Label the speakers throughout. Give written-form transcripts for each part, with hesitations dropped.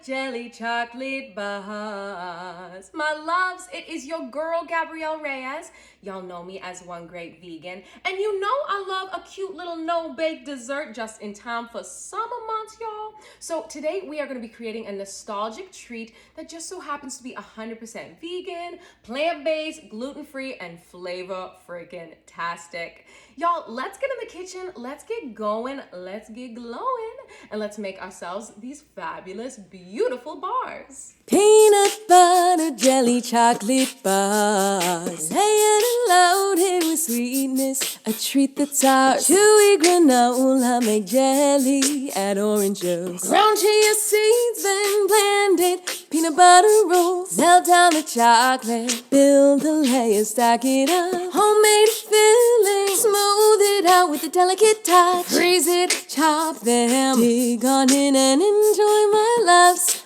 Speaker 1: jelly chocolate bars. My loves, it is your girl Gabrielle Reyes. Y'all know me as One Great Vegan. And you know I love a cute little no-bake dessert just in time for summer months, y'all. So today we are going to be creating a nostalgic treat that just so happens to be 100% vegan, plant-based, gluten-free, and flavor freaking tastic. Y'all, let's get in the kitchen, let's get going, let's get glowing, and let's make ourselves these fabulous, beautiful bars.
Speaker 2: Peanut butter jelly chocolate bars, layered and loaded with sweetness, a treat that's ours. Chewy granola, make jelly, add orange juice. Ground chia seeds, then blended, peanut butter rolls. Melt down the chocolate, build the layers, stack it up. Homemade filling, smooth it out with a delicate touch. Freeze it, chop them, dig on in and enjoy my loves.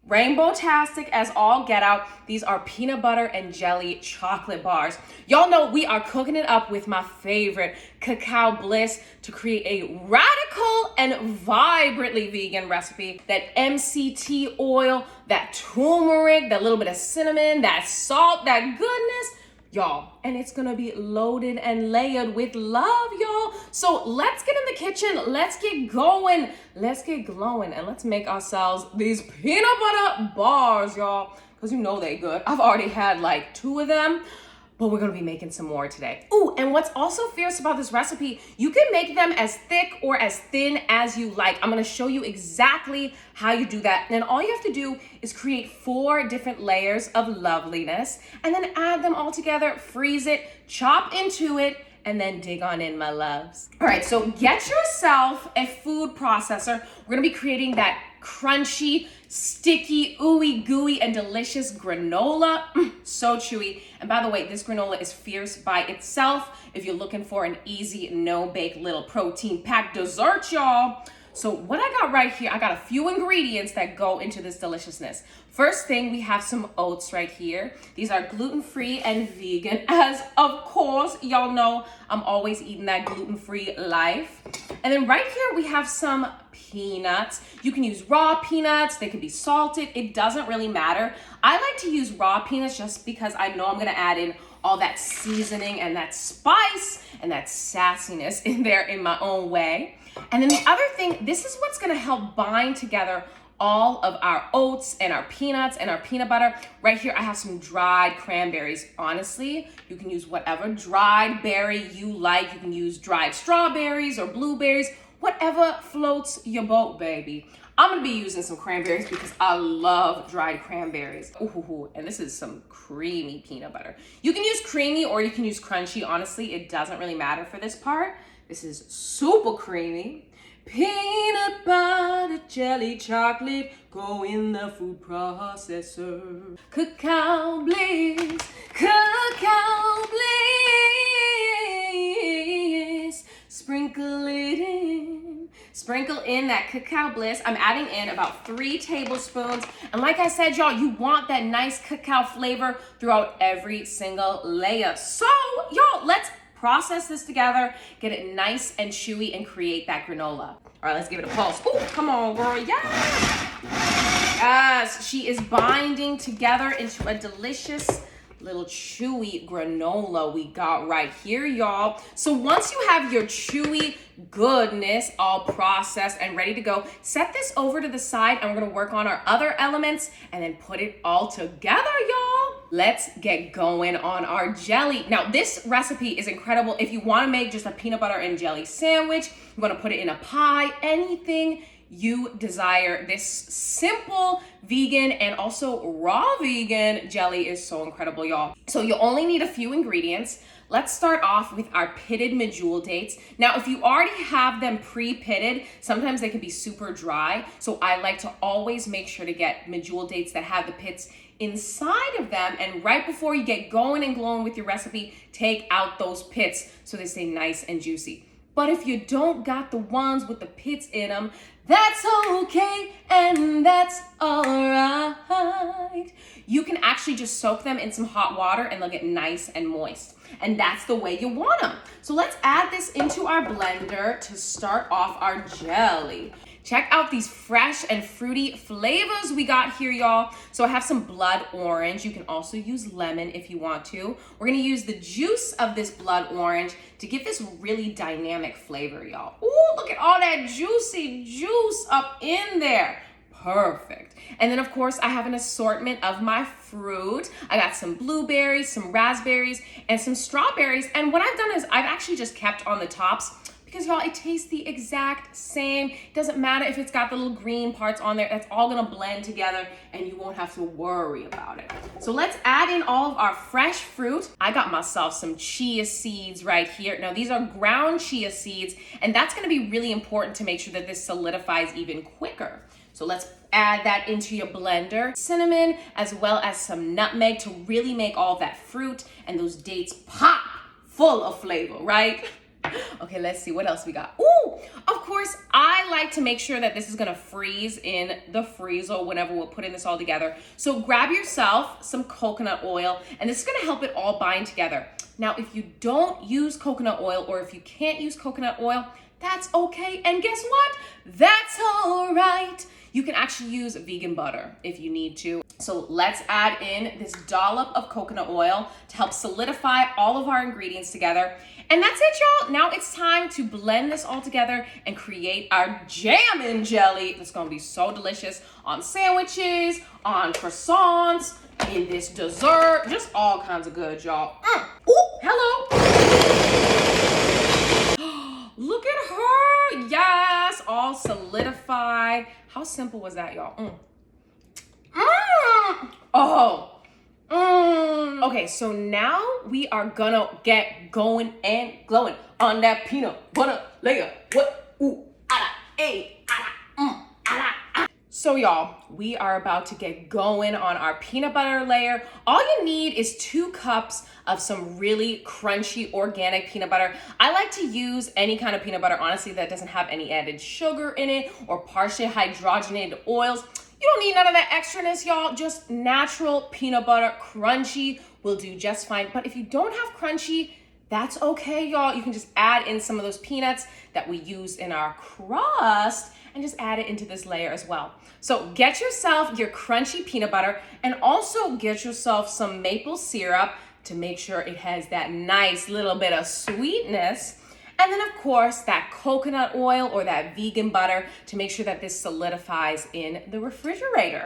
Speaker 1: Rainbow-tastic as all get out. These are peanut butter and jelly chocolate bars. Y'all know we are cooking it up with my favorite Cacao Bliss to create a radical and vibrantly vegan recipe. That MCT oil, that turmeric, that little bit of cinnamon, that salt, that goodness. Y'all, and it's gonna be loaded and layered with love, y'all. So let's get in the kitchen, let's get going, let's get glowing, and let's make ourselves these peanut butter bars, y'all, because you know they good. I've already had like 2 of them, but we're gonna be making some more today. Ooh, and what's also fierce about this recipe, you can make them as thick or as thin as you like. I'm gonna show you exactly how you do that. And then all you have to do is create 4 different layers of loveliness and then add them all together, freeze it, chop into it, and then dig on in, my loves. All right, so get yourself a food processor. We're gonna be creating that crunchy, sticky, ooey gooey, and delicious granola. So chewy. And by the way, this granola is fierce by itself if you're looking for an easy, no-bake little protein-packed dessert, y'all. So what I got right here, I got a few ingredients that go into this deliciousness. First thing, we have some oats right here. These are gluten-free and vegan, as of course, y'all know I'm always eating that gluten-free life. And then right here, we have some peanuts. You can use raw peanuts, they could be salted, it doesn't really matter. I like to use raw peanuts just because I know I'm gonna add in all that seasoning and that spice and that sassiness in there in my own way. And then the other thing, this is what's gonna help bind together all of our oats and our peanuts and our peanut butter. Right here, I have some dried cranberries. Honestly, you can use whatever dried berry you like. You can use dried strawberries or blueberries, whatever floats your boat, baby. I'm gonna be using some cranberries because I love dried cranberries. Ooh, and this is some creamy peanut butter. You can use creamy or you can use crunchy. Honestly, it doesn't really matter for this part. This is super creamy. Peanut butter, jelly, chocolate, go in the food processor. Cacao Bliss, Cacao Bliss. Sprinkle it in. Sprinkle in that Cacao Bliss. I'm adding in about 3 tablespoons. And like I said, y'all, you want that nice cacao flavor throughout every single layer. So, y'all, let's process this together, get it nice and chewy, and create that granola. All right, let's give it a pulse. Ooh, come on, girl, yes! Yes, she is binding together into a delicious little chewy granola we got right here, y'all. So once you have your chewy goodness all processed and ready to go, set this over to the side and we're gonna work on our other elements and then put it all together, y'all. Let's get going on our jelly. Now, this recipe is incredible. If you wanna make just a peanut butter and jelly sandwich, you wanna put it in a pie, anything you desire. This simple vegan and also raw vegan jelly is so incredible, y'all. So you only need a few ingredients. Let's start off with our pitted Medjool dates. Now, if you already have them pre-pitted, sometimes they can be super dry. So I like to always make sure to get Medjool dates that have the pits inside of them. And right before you get going and glowing with your recipe, take out those pits so they stay nice and juicy. But if you don't got the ones with the pits in them, that's okay and that's all right. You can actually just soak them in some hot water and they'll get nice and moist. And that's the way you want them. So let's add this into our blender to start off our jelly. Check out these fresh and fruity flavors we got here, y'all. So I have some blood orange. You can also use lemon if you want to. We're gonna use the juice of this blood orange to give this really dynamic flavor, y'all. Ooh, look at all that juicy juice up in there. Perfect. And then of course I have an assortment of my fruit. I got some blueberries, some raspberries, and some strawberries. And what I've done is I've actually just kept on the tops because y'all, it tastes the exact same. It doesn't matter if it's got the little green parts on there. That's all gonna blend together and you won't have to worry about it. So let's add in all of our fresh fruit. I got myself some chia seeds right here. Now these are ground chia seeds, and that's gonna be really important to make sure that this solidifies even quicker. So let's add that into your blender. Cinnamon, as well as some nutmeg to really make all of that fruit and those dates pop full of flavor, right? Okay, let's see what else we got. Ooh, of course, I like to make sure that this is gonna freeze in the freezer whenever we're putting this all together. So grab yourself some coconut oil, and this is gonna help it all bind together. Now, if you don't use coconut oil, or if you can't use coconut oil, that's okay. And guess what? That's all right. You can actually use vegan butter if you need to. So let's add in this dollop of coconut oil to help solidify all of our ingredients together. And that's it, y'all. Now it's time to blend this all together and create our jammin' jelly. It's gonna be so delicious on sandwiches, on croissants, in this dessert, just all kinds of good, y'all. Ooh, hello. Look at her. Yes, all solidified. How simple was that, y'all? Oh. Okay, so now we are gonna get going and glowing on that peanut butter layer. What? Ooh, ah, eh, ah. So y'all, we are about to get going on our peanut butter layer. All you need is 2 cups of some really crunchy organic peanut butter. I like to use any kind of peanut butter, honestly, that doesn't have any added sugar in it or partially hydrogenated oils. You don't need none of that extraness, y'all. Just natural peanut butter, crunchy will do just fine. But if you don't have crunchy, that's okay, y'all. You can just add in some of those peanuts that we use in our crust and just add it into this layer as well. So get yourself your crunchy peanut butter and also get yourself some maple syrup to make sure it has that nice little bit of sweetness. And then of course that coconut oil or that vegan butter to make sure that this solidifies in the refrigerator.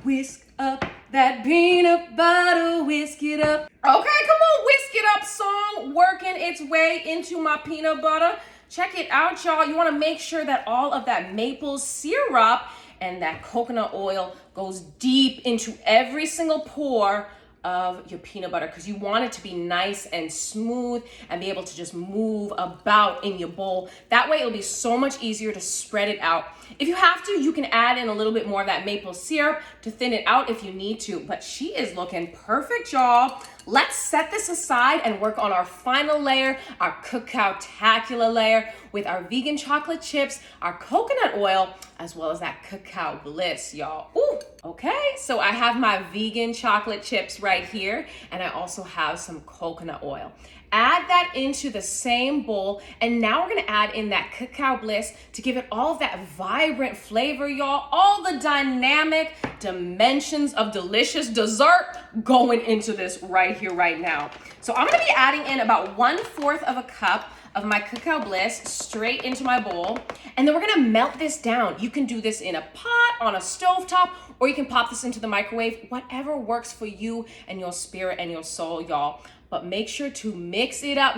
Speaker 1: Whisk up that peanut butter, whisk it up. Okay, come on, whisk it up song working its way into my peanut butter. Check it out, y'all. You wanna make sure that all of that maple syrup and that coconut oil goes deep into every single pore of your peanut butter because you want it to be nice and smooth and be able to just move about in your bowl. That way it'll be so much easier to spread it out. If you have to, you can add in a little bit more of that maple syrup to thin it out if you need to, but she is looking perfect, y'all. Let's set this aside and work on our final layer, our cacao-tacular layer with our vegan chocolate chips, our coconut oil, as well as that Cacao Bliss, y'all. Ooh, okay, so I have my vegan chocolate chips right here, and I also have some coconut oil. Add that into the same bowl, and now we're gonna add in that Cacao Bliss to give it all of that vibrant flavor, y'all. All the dynamic dimensions of delicious dessert going into this right here, right now. So I'm gonna be adding in about 1/4 of a cup of my Cacao Bliss straight into my bowl, and then we're gonna melt this down. You can do this in a pot, on a stovetop, or you can pop this into the microwave, whatever works for you and your spirit and your soul, y'all. But make sure to mix it up,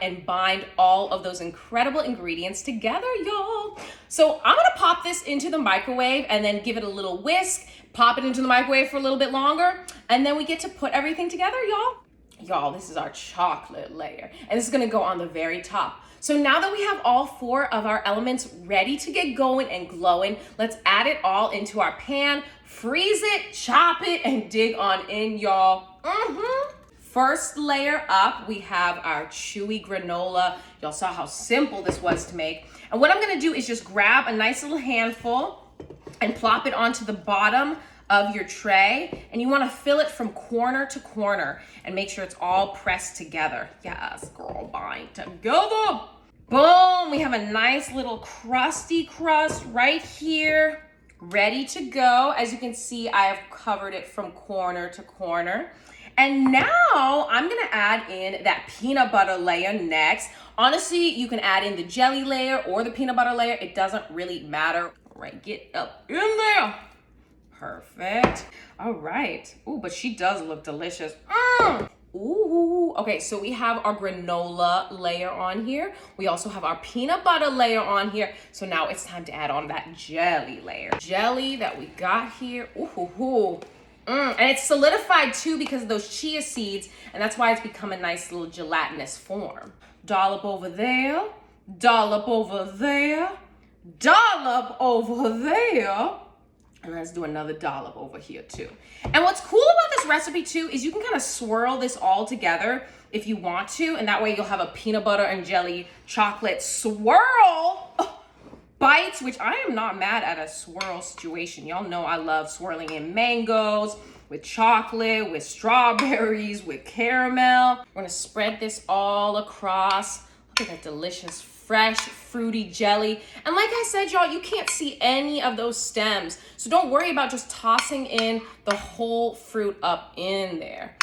Speaker 1: and bind all of those incredible ingredients together, y'all. So I'm gonna pop this into the microwave and then give it a little whisk, pop it into the microwave for a little bit longer, and then we get to put everything together, y'all. Y'all, this is our chocolate layer, and this is gonna go on the very top. So now that we have all 4 of our elements ready to get going and glowing, let's add it all into our pan, freeze it, chop it, and dig on in, y'all. First layer up, we have our chewy granola. Y'all saw how simple this was to make. And what I'm gonna do is just grab a nice little handful and plop it onto the bottom of your tray. And you wanna fill it from corner to corner and make sure it's all pressed together. Yes, girl, bind together. Boom, we have a nice little crusty crust right here, ready to go. As you can see, I have covered it from corner to corner. And now I'm gonna add in that peanut butter layer next. Honestly, you can add in the jelly layer or the peanut butter layer. It doesn't really matter. All right, get up in there. Perfect. All right. Ooh, but she does look delicious. Ooh, okay, so we have our granola layer on here. We also have our peanut butter layer on here. So now it's time to add on that jelly layer. Jelly that we got here. Ooh. And it's solidified too because of those chia seeds, and that's why it's become a nice little gelatinous form. Dollop over there, dollop over there, dollop over there. And let's do another dollop over here too. And what's cool about this recipe too is you can kind of swirl this all together if you want to, and that way you'll have a peanut butter and jelly chocolate swirl bites, which I am not mad at a swirl situation. Y'all know I love swirling in mangoes, with chocolate, with strawberries, with caramel. We're gonna spread this all across. Look at that delicious, fresh, fruity jelly. And like I said, y'all, you can't see any of those stems. So don't worry about just tossing in the whole fruit up in there.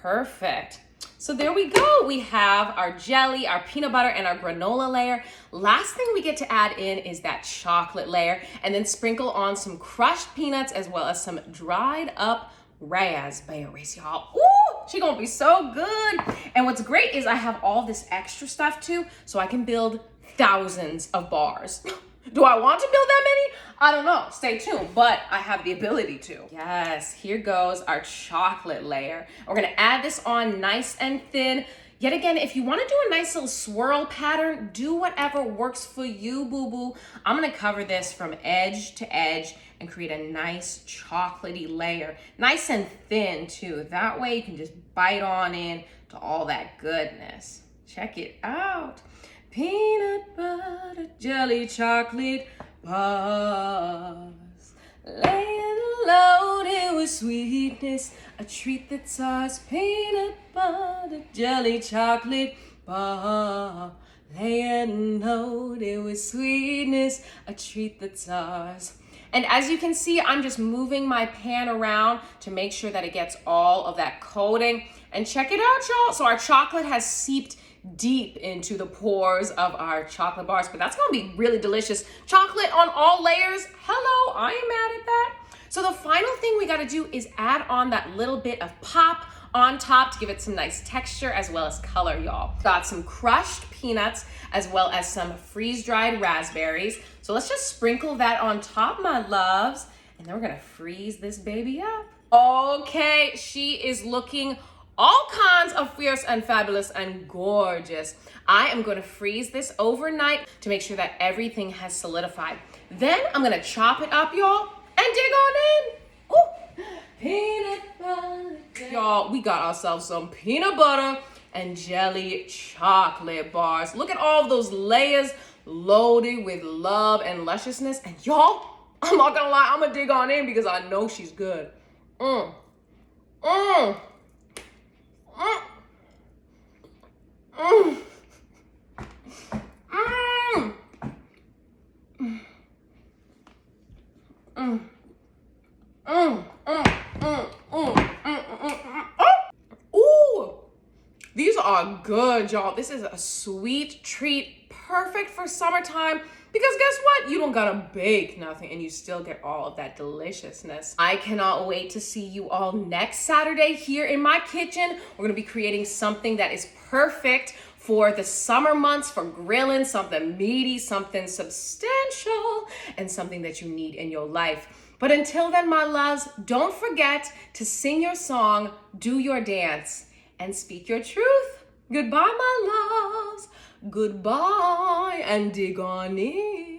Speaker 1: Perfect. So there we go. We have our jelly, our peanut butter, and our granola layer. Last thing we get to add in is that chocolate layer, and then sprinkle on some crushed peanuts as well as some dried up raspberries, y'all. Ooh, she gonna be so good. And what's great is I have all this extra stuff too, so I can build thousands of bars. Do I want to build that many? I don't know, stay tuned, but I have the ability to. Yes, here goes our chocolate layer. We're gonna add this on nice and thin. Yet again, if you wanna do a nice little swirl pattern, do whatever works for you, boo-boo. I'm gonna cover this from edge to edge and create a nice chocolatey layer. Nice and thin too. That way you can just bite on in to all that goodness. Check it out. Peanut butter jelly chocolate bars, laying loaded with sweetness, a treat that's ours. Peanut butter jelly chocolate bar, laying loaded with sweetness, a treat that's ours. And as you can see, I'm just moving my pan around to make sure that it gets all of that coating. And check it out, y'all. So our chocolate has seeped deep into the pores of our chocolate bars, but that's gonna be really delicious. Chocolate on all layers. Hello, I ain't mad at that. So the final thing we gotta do is add on that little bit of pop on top to give it some nice texture as well as color, y'all. Got some crushed peanuts as well as some freeze-dried raspberries. So let's just sprinkle that on top, my loves, and then we're gonna freeze this baby up. Okay, she is looking all kinds of fierce and fabulous and gorgeous. I am going to freeze this overnight to make sure that everything has solidified. Then I'm going to chop it up, y'all, and dig on in. Ooh. Peanut butter. Y'all, we got ourselves some peanut butter and jelly chocolate bars. Look at all of those layers loaded with love and lusciousness. And y'all, I'm not going to lie, I'm going to dig on in because I know she's good. Ooh, these are good, y'all. This is a sweet treat, perfect for summertime. Because guess what? You don't gotta bake nothing and you still get all of that deliciousness. I cannot wait to see you all next Saturday here in my kitchen. We're gonna be creating something that is perfect for the summer months, for grilling, something meaty, something substantial, and something that you need in your life. But until then, my loves, don't forget to sing your song, do your dance, and speak your truth. Goodbye, my loves. Goodbye, and dig on in.